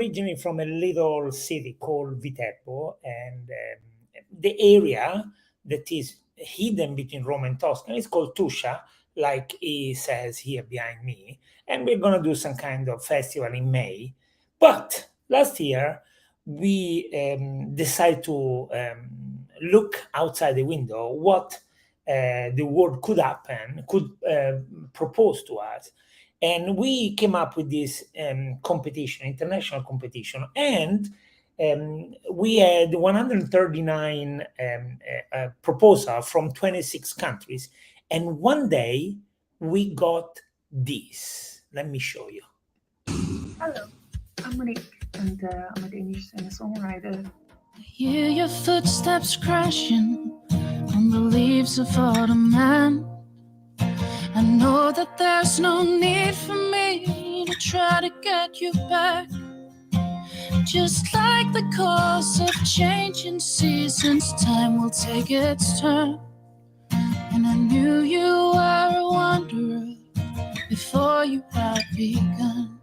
originally from a little city called Viterbo, and the area that is hidden between Rome and Tuscany is called Tuscia, like he says here behind me. And we're going to do some kind of festival in May. But last year, we decided to look outside the window what the world could happen, could propose to us. And we came up with this competition, international competition, and we had 139 proposal from 26 countries. And one day we got this. Let me show you. Hello, I'm Monique, and I'm a Danish singer-songwriter. I hear your footsteps crashing on the leaves of autumn, and I know that there's no need for me to try to get you back. Just like the course of changing seasons, time will take its turn. And I knew you were a wanderer before you had begun.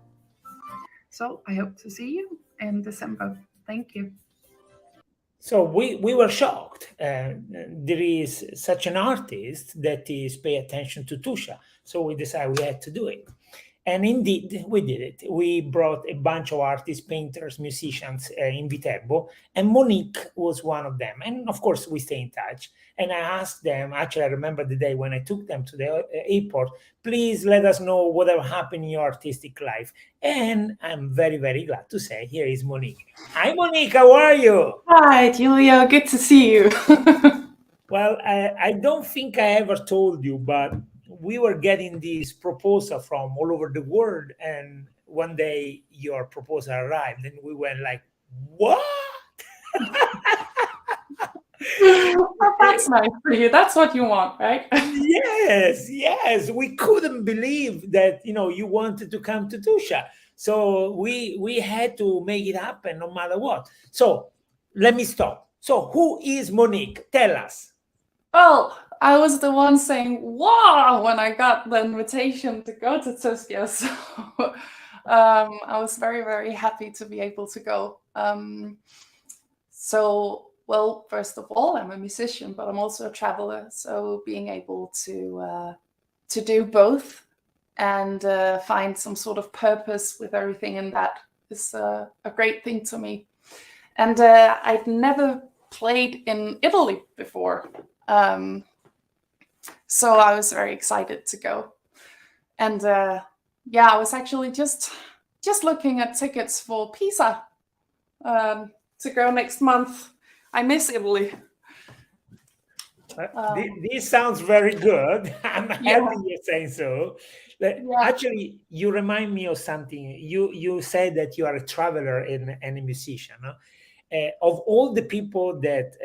So I hope to see you in December. Thank you. So we were shocked. There is such an artist that is pay attention to Tuscia. So we decided we had to do it. And indeed, we did it. We brought a bunch of artists, painters, musicians in Viterbo, and Monique was one of them. And of course, we stay in touch. And I asked them, actually, I remember the day when I took them to the airport, please let us know whatever happened in your artistic life. And I'm very, very glad to say, here is Monique. Hi, Monique, how are you? Hi, Giulio, good to see you. Well, I don't think I ever told you, but we were getting this proposal from all over the world, and one day your proposal arrived, and we went like, "What?" That's nice for you. That's what you want, right? Yes. We couldn't believe that you wanted to come to Tuscia, so we had to make it happen no matter what. So let me stop. So who is Monique? Tell us. Well, I was the one saying "wow" when I got the invitation to go to Tuscia, so I was very, very happy to be able to go. Well, first of all, I'm a musician, but I'm also a traveler. So being able to do both and find some sort of purpose with everything in that is a great thing to me. And I'd never played in Italy before. So I was very excited to go. And I was actually just looking at tickets for Pisa to go next month. I miss Italy. This sounds very good. I'm happy you're saying so. Actually, you remind me of something. You said that you are a traveler and a musician. No? Of all the people that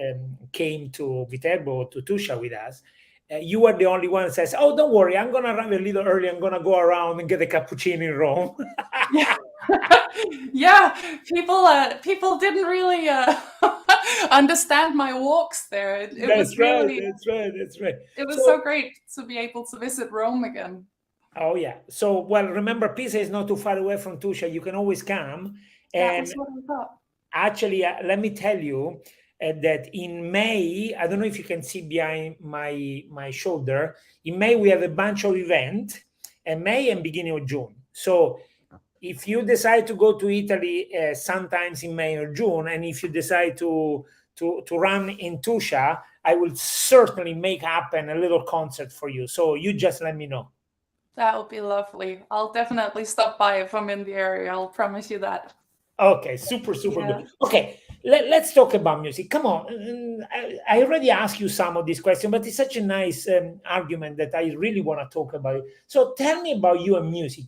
came to Viterbo, to Tuscia with us, you are the only one that says, "Oh, don't worry, I'm going to arrive a little early. I'm going to go around and get a cappuccino in Rome." Yeah, people didn't really understand my walks there. That's right. It was so great to be able to visit Rome again. Oh, yeah. So, well, remember, Pisa is not too far away from Tuscia. You can always come. And that's what I thought. Actually, let me tell you that in May, I don't know if you can see behind my shoulder, in May we have a bunch of events, and May and beginning of June. So if you decide to go to Italy sometimes in May or June, and if you decide to run in Tuscia, I will certainly make happen a little concert for you. So you just let me know. That would be lovely. I'll definitely stop by if I'm in the area. I'll promise you that. Okay, super good. Okay, let's talk about music. Come on. I already asked you some of these questions, but it's such a nice argument that I really want to talk about it. So tell me about you and music.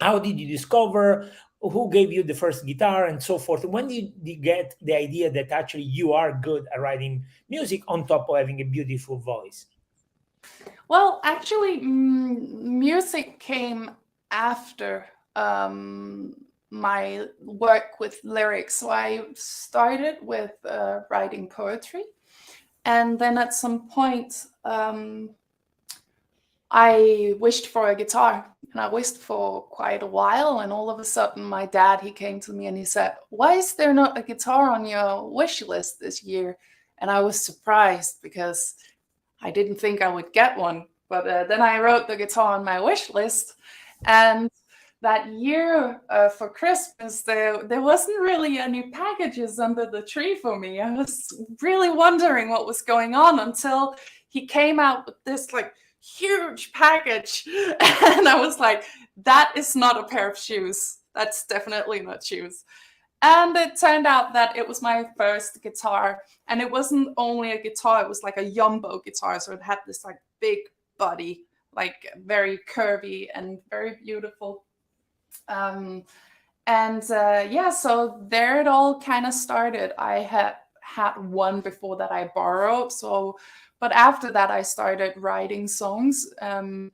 How did you discover? Who gave you the first guitar and so forth? When did you get the idea that actually you are good at writing music on top of having a beautiful voice? Well, actually, music came after my work with lyrics. So I started with writing poetry. And then at some point, I wished for a guitar, and I wished for quite a while, and all of a sudden my dad, he came to me and he said, "Why is there not a guitar on your wish list this year?" And I was surprised because I didn't think I would get one. But then I wrote the guitar on my wish list, and that year for Christmas, there wasn't really any packages under the tree for me. I was really wondering what was going on until he came out with this like huge package, and I was like, that is not a pair of shoes. That's definitely not shoes. And it turned out that it was my first guitar, and it wasn't only a guitar, it was like a jumbo guitar, so it had this like big body, like very curvy and very beautiful. Yeah, so there it all kind of started. I had one before that I borrowed, but after that I started writing songs, and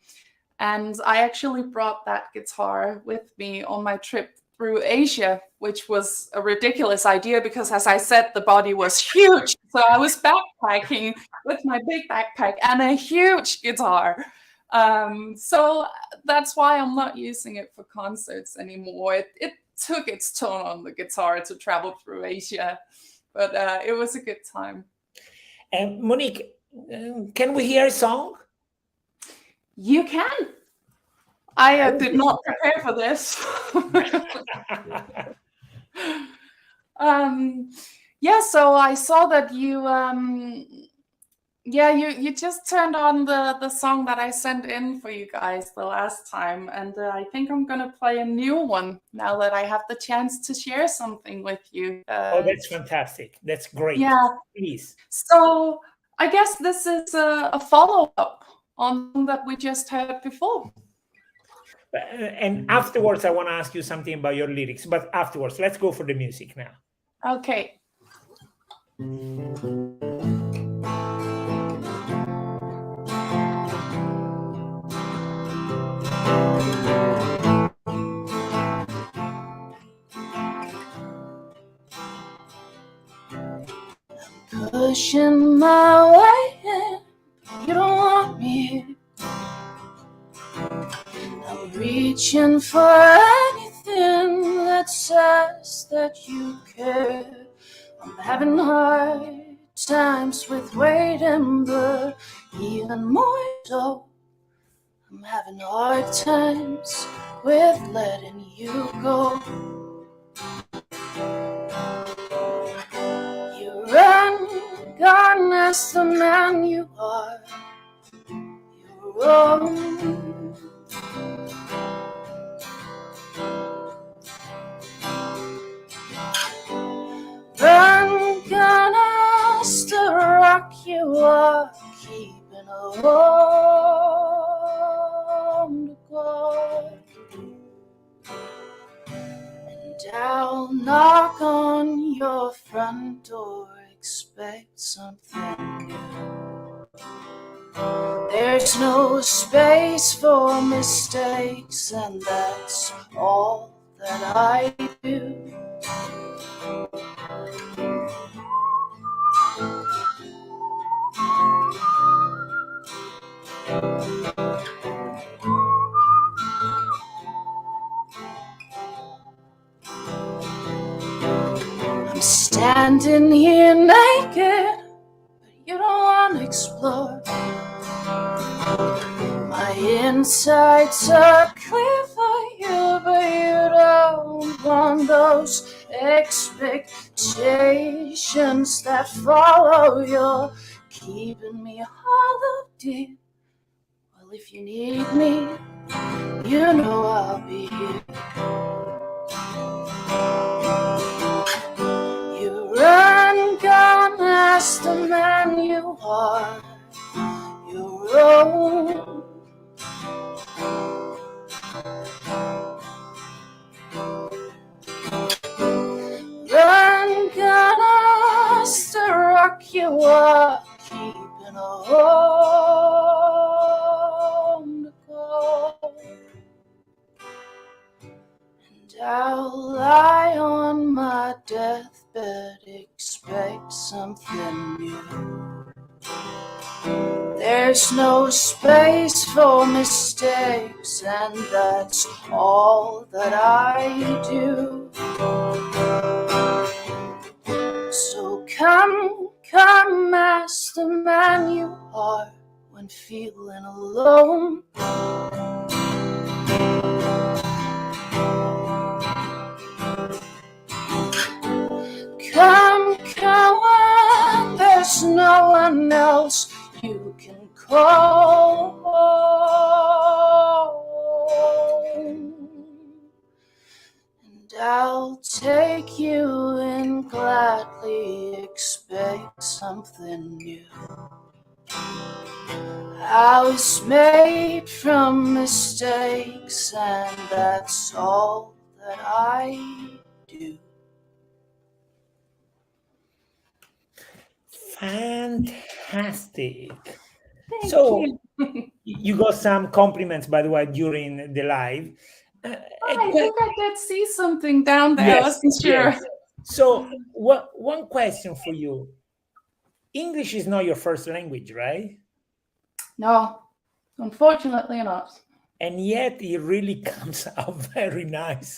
I actually brought that guitar with me on my trip through Asia, which was a ridiculous idea because, as I said, the body was huge. So I was backpacking with my big backpack and a huge guitar. So that's why I'm not using it for concerts anymore. It took its toll on the guitar to travel through Asia, but it was a good time. And Monique, can we hear a song? You can. I did not prepare for this. Yeah, so I saw that you you just turned on the song that I sent in for you guys the last time, and I think I'm gonna play a new one now that I have the chance to share something with you. Oh, that's fantastic. That's great. Yeah. Please. So I guess this is a follow-up on that we just heard before. And afterwards, I want to ask you something about your lyrics, but afterwards, let's go for the music now. Okay. Pushing my way in, you don't want me here. I'm reaching for anything that says that you care. I'm having hard times with waiting, but even more so, I'm having hard times with letting you go. You run, gone as the man you are. You roam. Run, gone as the rock you are, keeping a home to go. And I'll knock on your front door, expect something new. There's no space for mistakes, and that's all that I do. I'm standing here naked, but you don't want to explore. My insides are clear for you, but you don't want those expectations that follow. You're keeping me hollow, dear. Well, if you need me, you know I'll be here. You run, gone as the man you are. You roam. Run, gone as the rock you are, keeping a home to go. And I'll lie on my deathbed, expect something new. There's no space for mistakes, and that's all that I do. So come as the man you are when feeling alone. Come when there's no one else you can call. And I'll take you and gladly expect something new. I was made from mistakes, and that's all that I do. Fantastic. Thank So you. you got some compliments, by the way, during the live. I think I did see something down there. I wasn't sure. Yes. So one question for you. English is not your first language, right? No, unfortunately not. And yet it really comes out very nice.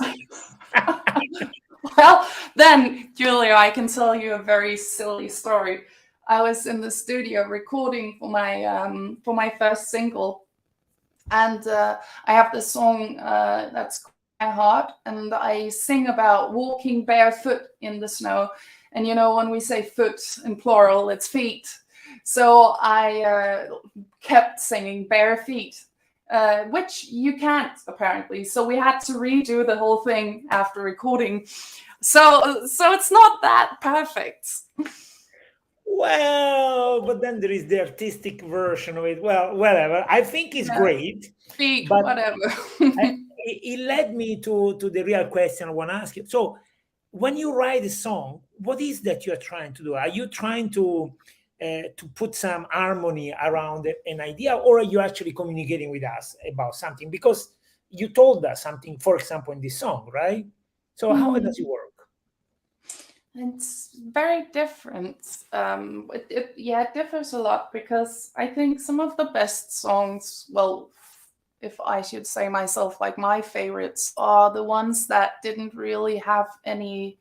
Well, then, Julia, I can tell you a very silly story. I was in the studio recording for my first single, and I have this song that's My Heart, and I sing about walking barefoot in the snow. And you know, when we say foot in plural, it's feet. So I kept singing bare feet, which you can't apparently. So we had to redo the whole thing after recording. So it's not that perfect. Well, but then there is the artistic version of it. Well, whatever. I think it's great. Feet, but whatever. it led me to the real question I want to ask you. So when you write a song, what is that you're trying to do? Are you trying to put some harmony around an idea, or are you actually communicating with us about something? Because you told us something, for example, in this song, right? So how does it work? It's very different. It differs a lot, because I think some of the best songs, well, if I should say myself, like my favorites, are the ones that didn't really have any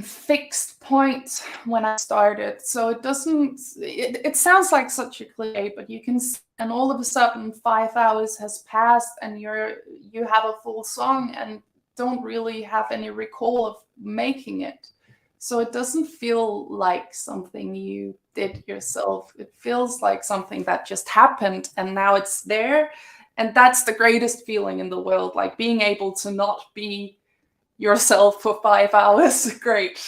fixed point when I started. So it sounds like such a cliche, but you can, and all of a sudden 5 hours has passed and you have a full song and don't really have any recall of making it. So it doesn't feel like something you did yourself. It feels like something that just happened and now it's there. And that's the greatest feeling in the world, like being able to not be yourself for 5 hours. Great.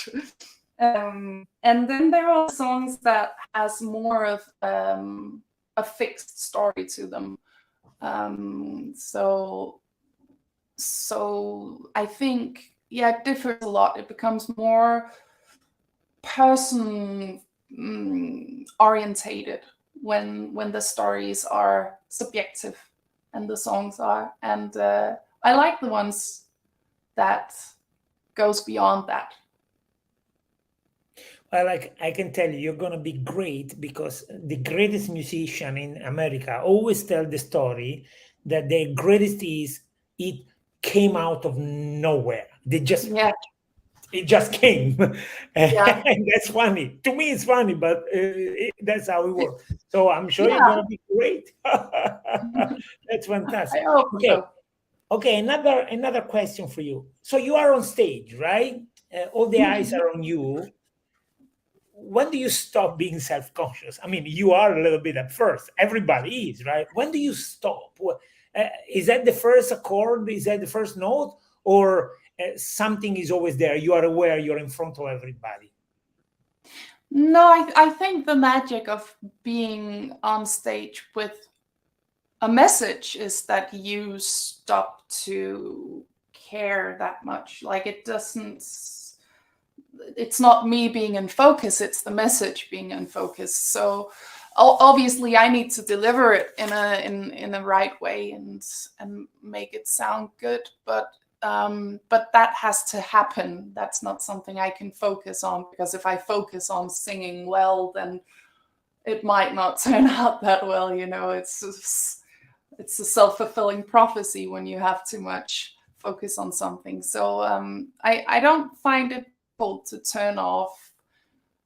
And then there are songs that has more of a fixed story to them. So I think, it differs a lot. It becomes more person orientated when the stories are subjective and the songs are. And I like the ones that goes beyond that. Well, I can tell you, you're going to be great, because the greatest musician in America always tell the story that their greatest is it came out of nowhere. They just it just came. And that's funny. To me, it's funny, but that's how it works. So I'm sure you're going to be great. That's fantastic. I hope so. Okay, another question for you. So you are on stage, right? All the eyes are on you. When do you stop being self-conscious? I mean, you are a little bit at first. Everybody is, right? When do you stop? Is that the first accord? Is that the first note? Or something is always there? You are aware you're in front of everybody. No, I think the magic of being on stage with a message is that you stop to care that much. Like it's not me being in focus, it's the message being in focus. So obviously I need to deliver it in a right way and make it sound good, but that has to happen. That's not something I can focus on, because if I focus on singing well, then it might not turn out that well. You know, it's a self-fulfilling prophecy when you have too much focus on something. So I don't find it difficult to turn off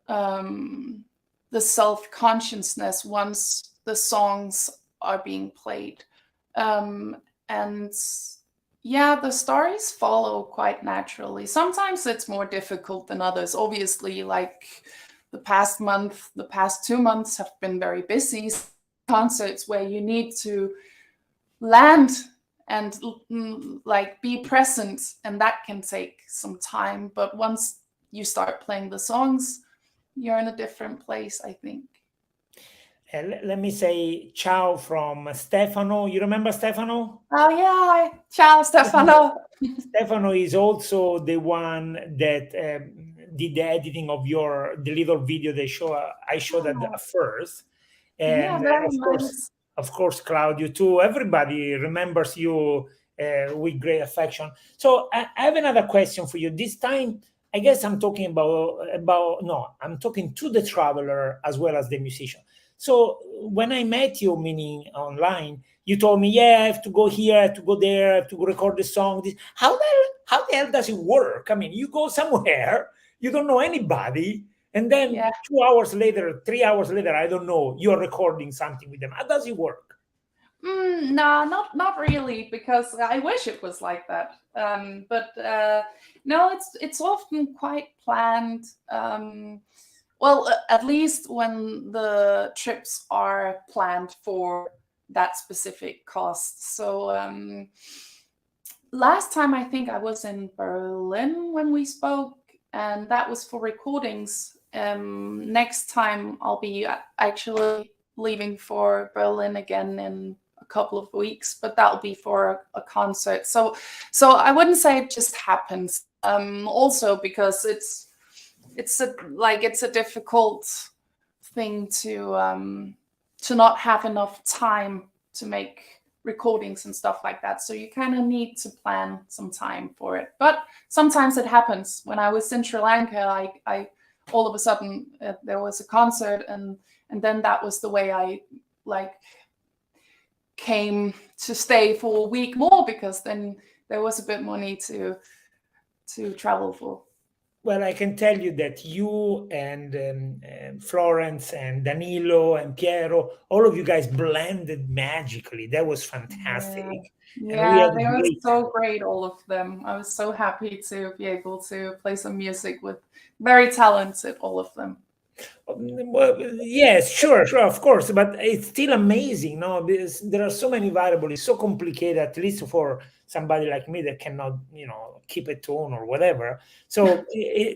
the self-consciousness once the songs are being played. And yeah, the stories follow quite naturally. Sometimes it's more difficult than others. Obviously, like the past 2 months have been very busy. Concerts where you need to land and like be present, and that can take some time. But once you start playing the songs, you're in a different place, I think. Let me say ciao from Stefano. You remember Stefano? Oh yeah, ciao Stefano. Stefano is also the one that did the editing of the little video they I showed at first. And Yeah, very nice. Of course, Claudio too. Everybody remembers you with great affection. So I have another question for you. This time, I guess I'm talking I'm talking to the traveler as well as the musician. So when I met you, meaning online, you told me, yeah, I have to go here, I have to go there, I have to go record the song. How the hell does it work? I mean, you go somewhere, you don't know anybody, and then 2 hours later, 3 hours later, I don't know, you're recording something with them. How does it work? No, not really, because I wish it was like that. But no, it's often quite planned. Well, at least when the trips are planned for that specific cost. So last time I think I was in Berlin when we spoke, and that was for recordings. Next time I'll be actually leaving for Berlin again in a couple of weeks, but that'll be for a concert. So I wouldn't say it just happens. Also because it's a difficult thing to not have enough time to make recordings and stuff like that. So you kind of need to plan some time for it. But sometimes it happens. When I was in Sri Lanka, I all of a sudden there was a concert, and then that was the way I came to stay for a week more, because then there was a bit money to travel for. Well, I can tell you that you and Florence and Danilo and Piero, all of you guys blended magically. That was fantastic. Yeah, they were so great, all of them. I was so happy to be able to play some music with very talented, all of them. Well, yes, sure, of course, but it's still amazing, no? Because there are so many variables, it's so complicated, at least for somebody like me that cannot, keep a tone or whatever. So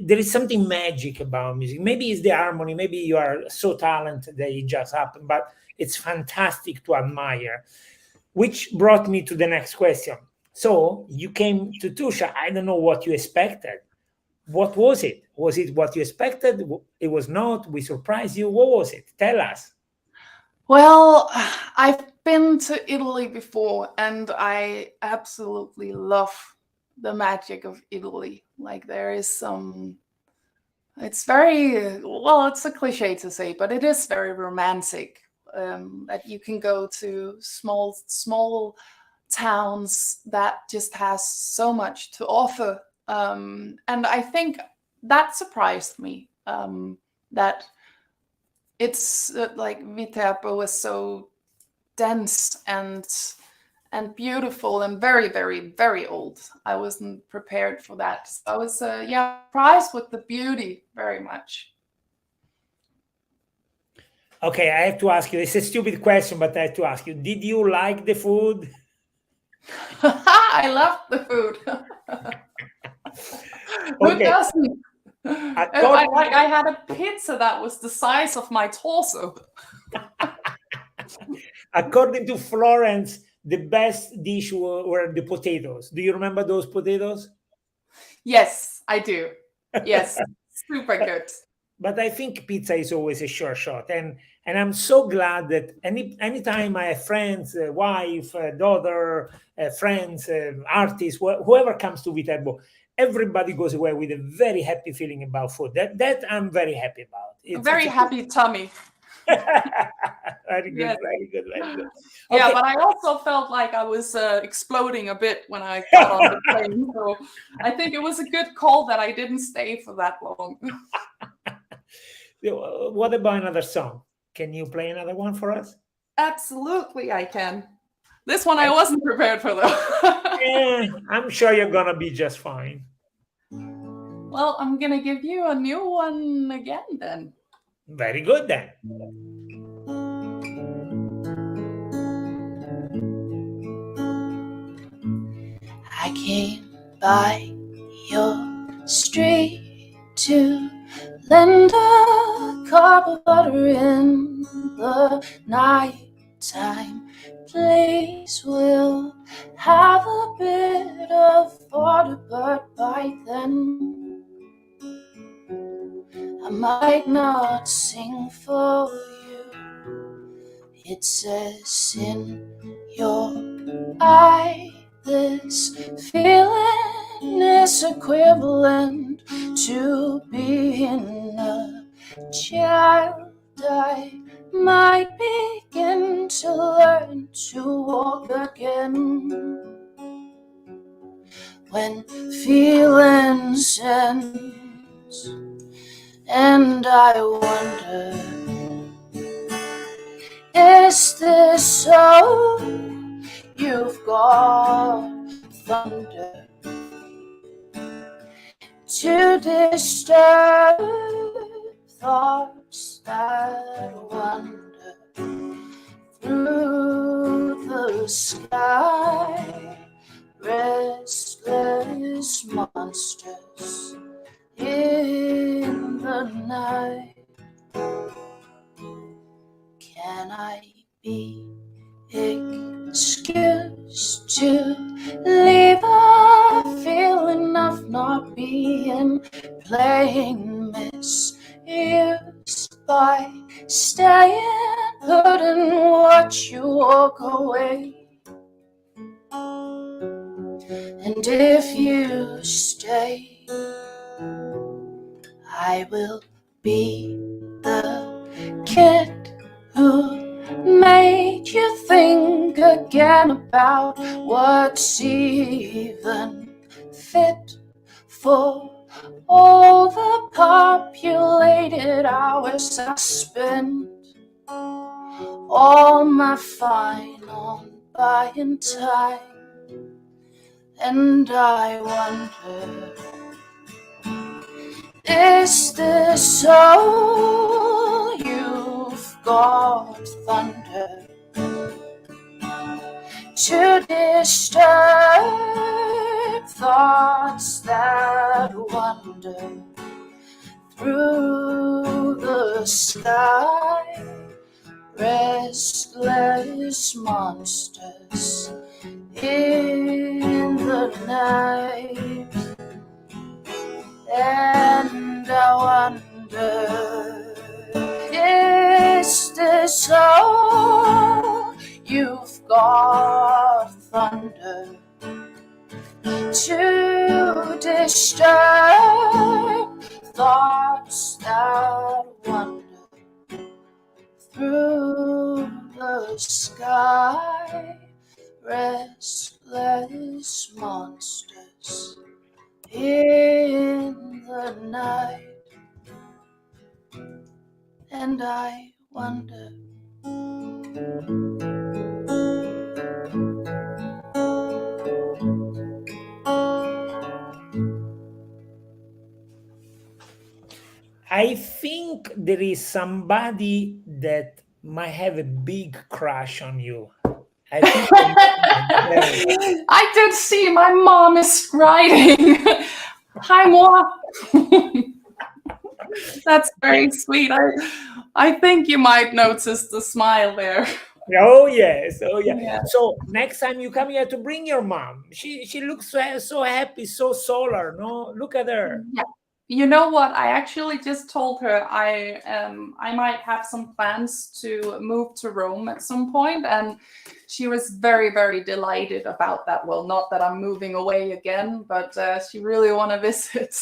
there is something magic about music. Maybe it's the harmony, maybe you are so talented that it just happened, but it's fantastic to admire. Which brought me to the next question. So you came to Tuscia, I don't know what you expected. What was it? Was it what you expected? It was not. We surprised you. What was it? Tell us. Well, I've been to Italy before, and I absolutely love the magic of Italy. Like, there is it's very, well, it's a cliche to say, but it is very romantic. That you can go to small towns that just has so much to offer. And I think that surprised me, that it's like Viterbo was so dense and beautiful and very, very, very old. I wasn't prepared for that. So I was surprised with the beauty very much. Okay, I have to ask you, it's a stupid question, but I have to ask you, did you like the food? I love the food. Who doesn't? I had a pizza that was the size of my torso. According to Florence, the best dish were the potatoes. Do you remember those potatoes? Yes, I do. Yes, super good. But I think pizza is always a sure shot, and I'm so glad that anytime I have friends, wife, daughter, friends, artists, whoever comes to Viterbo, everybody goes away with a very happy feeling about food. That I'm very happy about. It's a very happy tummy. Very good, Yes. very good, very good. Yeah, Okay. but I also felt like I was exploding a bit when I got on the plane. So I think it was a good call that I didn't stay for that long. What about another song? Can you play another one for us? Absolutely, I can. This one I wasn't prepared for, though. I'm sure you're gonna be just fine. Well, I'm going to give you a new one again then. Very good then. I came by your street to lend a cup of butter in the night time. Please, we'll have a bit of water, but by then I might not sing for you. It says in your eye, this feeling is equivalent to being a child. I might begin to learn to walk again when feelings end. And I wonder, is this so? You've got thunder to disturb thoughts that wander through the sky. Restless monsters in the night. Can I be excused to leave a feeling of not being playing misused by staying put and watch you walk away? And if you stay, I will be the kid who made you think again about what's even fit for all the populated hours I spent all my fine on buying time. And I wonder, is this all? You've got thunder to disturb thoughts that wander through the sky. Restless monsters in the night. And I wonder, is this all? You've got thunder to disturb thoughts that wander through the sky. Restless monsters in the night. And I wonder, I think there is somebody that might have a big crush on you. I think I did see my mom is writing. Hi, Mom. That's very sweet. I think you might notice the smile there. Oh yes, oh yeah. Yeah. So next time you come here to bring your mom, she looks so happy, so solar. No, look at her. Yeah. You know what? I actually just told her I might have some plans to move to Rome at some point, and she was very, very delighted about that. Well, not that I'm moving away again, but she really want to visit.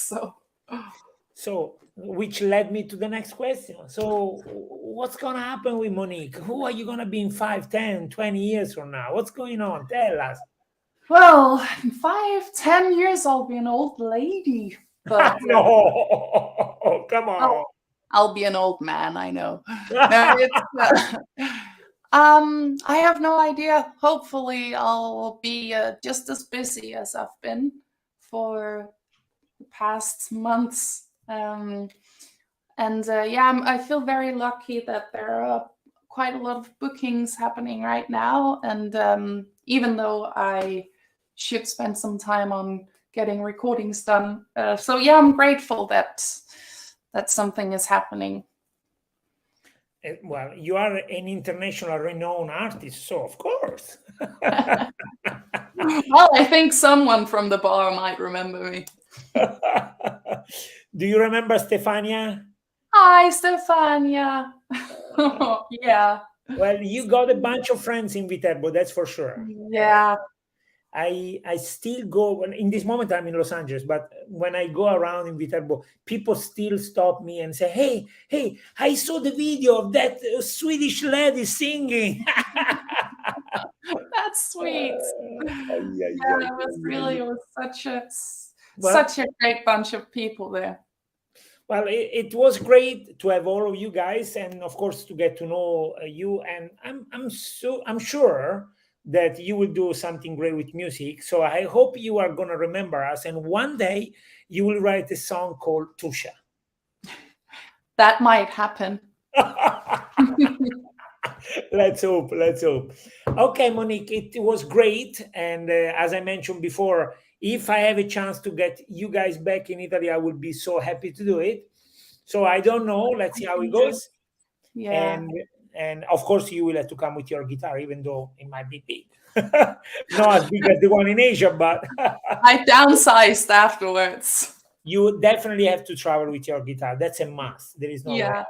So, which led me to the next question. So, what's going to happen with Monique? Who are you going to be in 5, 10, 20 years from now? What's going on? Tell us. Well, in 5, 10 years, I'll be an old lady. But No, come on. I'll be an old man, I know. No, I have no idea. Hopefully, I'll be just as busy as I've been for the past months. I feel very lucky that there are quite a lot of bookings happening right now. And even though I should spend some time on getting recordings done, I'm grateful that something is happening. Well, you are an international renowned artist, so of course. Well, I think someone from the bar might remember me. Do you remember Stefania? Hi, Stefania. Yeah. Well, you got a bunch of friends in Viterbo, that's for sure. Yeah. I still go, in this moment I'm in Los Angeles, but when I go around in Viterbo, people still stop me and say, hey, I saw the video of that Swedish lady singing. That's sweet. It was such a great bunch of people there. Well, it was great to have all of you guys, and of course to get to know you. And I'm sure that you will do something great with music. So I hope you are gonna remember us, and one day you will write a song called Tuscia. That might happen. Let's hope. Okay, Monique, it was great. And as I mentioned before, if I have a chance to get you guys back in Italy, I will be so happy to do it. So I don't know. Let's see how it goes. Yeah. And of course, you will have to come with your guitar, even though it might be big. Not as big as the one in Asia, but I downsized afterwards. You definitely have to travel with your guitar. That's a must. There is no way.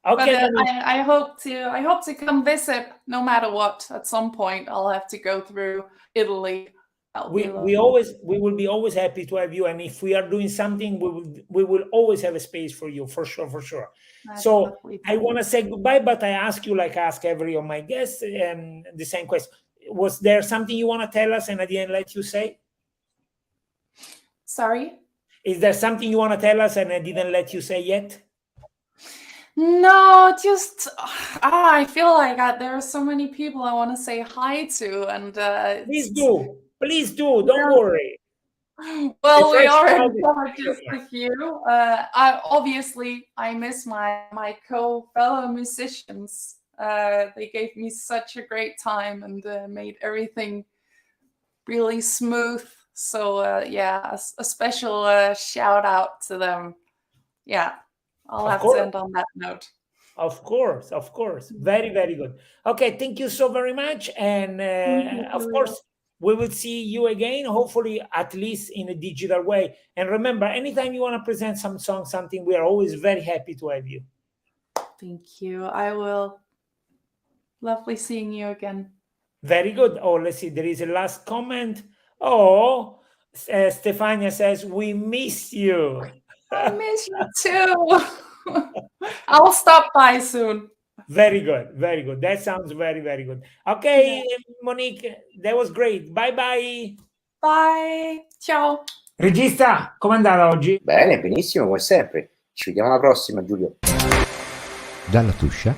Okay. But I hope to come visit no matter what. At some point, I'll have to go through Italy. We will be always happy to have you, and if we are doing something, we will always have a space for you, for sure. That's so lovely. I want to say goodbye, but I ask you, like I ask every of my guests, the same question. Was there something you want to tell us and I didn't let you say? Sorry? Is there something you want to tell us and I didn't let you say yet? No, just I feel like there are so many people I want to say hi to, and Please do. Don't worry. Well, we already covered just a few. I miss my fellow musicians. They gave me such a great time and made everything really smooth. So a special shout out to them. Yeah, I'll have to end on that note. Of course. Very, very good. Okay, thank you so very much. And of course, we will see you again, hopefully at least in a digital way. And remember, anytime you want to present some song, something, we are always very happy to have you. Thank you. I will. Lovely seeing you again. Very good. Oh, let's see. There is a last comment. Oh, Stefania says, we miss you. I miss you too. I'll stop by soon. Very good. That sounds very, very good. Okay, Monique, that was great. Bye bye. Bye. Ciao. Regista, com'è andata oggi? Bene, benissimo, come sempre. Ci vediamo alla prossima, Giulio. Dalla Tuscia